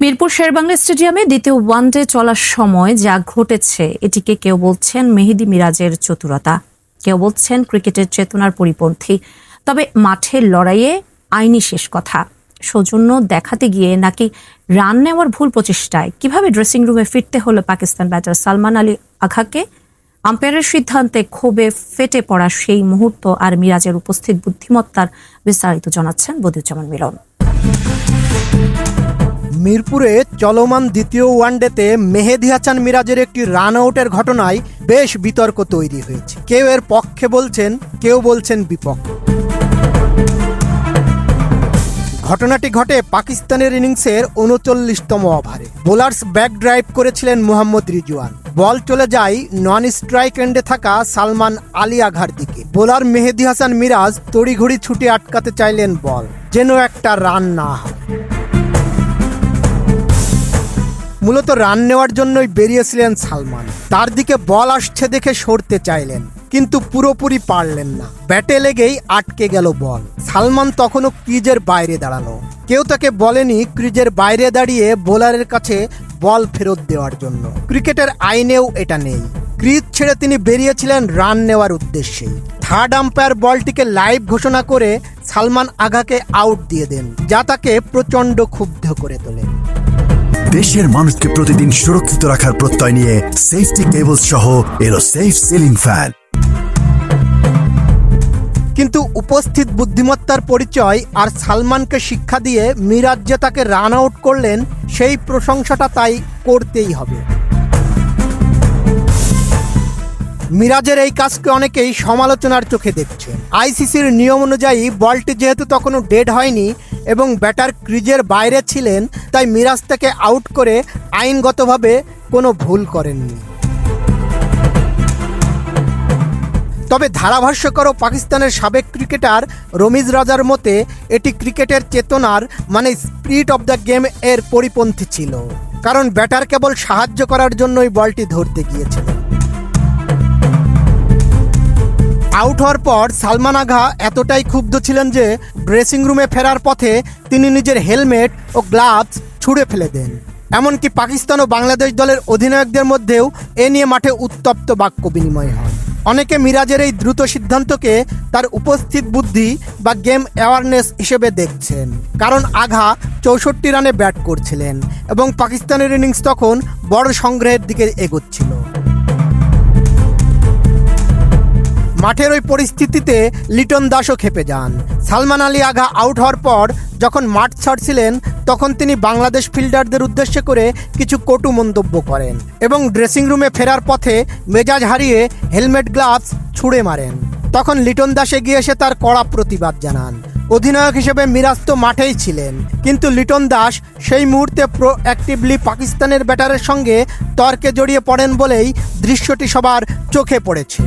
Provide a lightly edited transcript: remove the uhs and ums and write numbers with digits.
মিরপুর শেরেবাংলা স্টেডিয়ামে দ্বিতীয় ওয়ানডে চলার সময় যা ঘটেছে এটিকে কেউ বলছেন মেহেদী মিরাজের চতুরতা, কেউ বলছেন ক্রিকেটের চেতনার পরিপন্থী। তবে মাঠের লড়াইয়ে আইনি শেষ কথা। সৌজন্য দেখাতে গিয়ে নাকি রান নেওয়ার ভুল প্রচেষ্টায় কিভাবে ড্রেসিং রুমে ফিরতে হলো পাকিস্তান ব্যাটার সালমান আলী আঘাকে, আম্পায়ারের সিদ্ধান্তে ক্ষোভে ফেটে পড়া সেই মুহূর্ত আর মিরাজের উপস্থিত বুদ্ধিমত্তার বিস্তারিত জানাচ্ছেন বদিউজ্জামান মিলন। মিরপুরে চলমান দ্বিতীয় ওয়ানডেতে মেহেদী হাসান মিরাজের একটি রান আউটের ঘটনায় বেশ বিতর্ক তৈরি হয়েছে। কেউ এর পক্ষে বলছেন, কেউ বলছেন বিপক্ষে। ঘটনাটি ঘটে পাকিস্তানের ইনিংসের ৩৯তম ওভারে। বোলার্স ব্যাক ড্রাইভ করেছিলেন মোহাম্মদ রিজওয়ান। বল চলে যায় নন স্ট্রাইক এন্ডে থাকা সালমান আলী আঘার দিকে। বোলার মেহেদী হাসান মিরাজ তড়িঘড়ি ছুটে আটকাতে চাইলেন বল, যেন একটা রান না হয়। মূলত রান নেওয়ার জন্যই বেরিয়েছিলেন সালমান। তার দিকে বল আসছে দেখে সরতে চাইলেন, কিন্তু পুরোপুরি পারলেন না। ব্যাটে লেগেই আটকে গেল বল। সালমান তখনও ক্রিজের বাইরে দাঁড়ানো। কেউ তাকে বলেনি ক্রিজের বাইরে দাঁড়িয়ে বোলারের কাছে বল ফেরত দেওয়ার জন্য। ক্রিকেটের আইনেও এটা নেই। ক্রিজ ছেড়ে তিনি বেরিয়েছিলেন রান নেওয়ার উদ্দেশ্যে। থার্ড আম্পায়ার বলটিকে লাইভ ঘোষণা করে সালমান আঘাকে আউট দিয়ে দেন, যা তাকে প্রচণ্ড ক্ষুব্ধ করে তোলে। দেশের মানুষকে প্রতিদিন সুরক্ষিত রাখার প্রত্যয় নিয়ে সেফটি কেবল সহ এলো সেফ সিলিং ফ্যান। কিন্তু উপস্থিত বুদ্ধিমত্তার পরিচয় আর সালমানকে শিক্ষা দিয়ে মিরাজ যে তাকে রান আউট করলেন, সেই প্রশংসাটা তাই করতেই হবে। মিরাজের এই কাজকে অনেকেই সমালোচনার চোখে দেখছেন। আইসিসির নিয়ম অনুযায়ী বলটি যেহেতু তখনও ডেড হয়নি এবং ব্যাটার ক্রিজের বাইরে ছিলেন, তাই মিরাজ তাকে আউট করে আইনগতভাবে কোনো ভুল করেননি। তবে ধারাভাষ্যকার ও পাকিস্তানের সাবেক ক্রিকেটার রমিজ রাজার মতে এটি ক্রিকেটের চেতনার মানে স্পিরিট অব দ্য গেম এর পরিপন্থী ছিল, কারণ ব্যাটার কেবল সাহায্য করার জন্যই বলটি ধরতে গিয়েছিল। আউট হওয়ার পর সালমান আগা এতটাই ক্ষুব্ধ ছিলেন যে ড্রেসিং রুমে ফেরার পথে তিনি নিজের হেলমেট ও গ্লাভস ছুঁড়ে ফেলে দেন। এমনকি পাকিস্তান ও বাংলাদেশ দলের অধিনায়কদের মধ্যেও এ নিয়ে মাঠে উত্তপ্ত বাক্য বিনিময় হয়। অনেকে মিরাজের এই দ্রুত সিদ্ধান্তকে তার উপস্থিত বুদ্ধি বা গেম অ্যাওয়ারনেস হিসেবে দেখছেন, কারণ আঘা ৬৪ রানে ব্যাট করছিলেন এবং পাকিস্তানের ইনিংস তখন বড় সংগ্রহের দিকে এগোচ্ছিল। মাঠের ওই পরিস্থিতিতে লিটন দাসও ক্ষেপে যান। সালমান আলী আগা আউট হওয়ার পর যখন মাঠ ছাড়ছিলেন, তখন তিনি বাংলাদেশ ফিল্ডারদের উদ্দেশ্য করে কিছু কটু মন্তব্য করেন এবং ড্রেসিং রুমে ফেরার পথে মেজাজ হারিয়ে হেলমেট গ্লাভস ছুঁড়ে মারেন। তখন লিটন দাস এগিয়ে এসে তার কড়া প্রতিবাদ জানান। অধিনায়ক হিসেবে মিরাজ তো মাঠেই ছিলেন, কিন্তু লিটন দাস সেই মুহূর্তে প্রোঅ্যাক্টিভলি পাকিস্তানের ব্যাটারের সঙ্গে তর্কে জড়িয়ে পড়েন বলেই দৃশ্যটি সবার চোখে পড়েছে।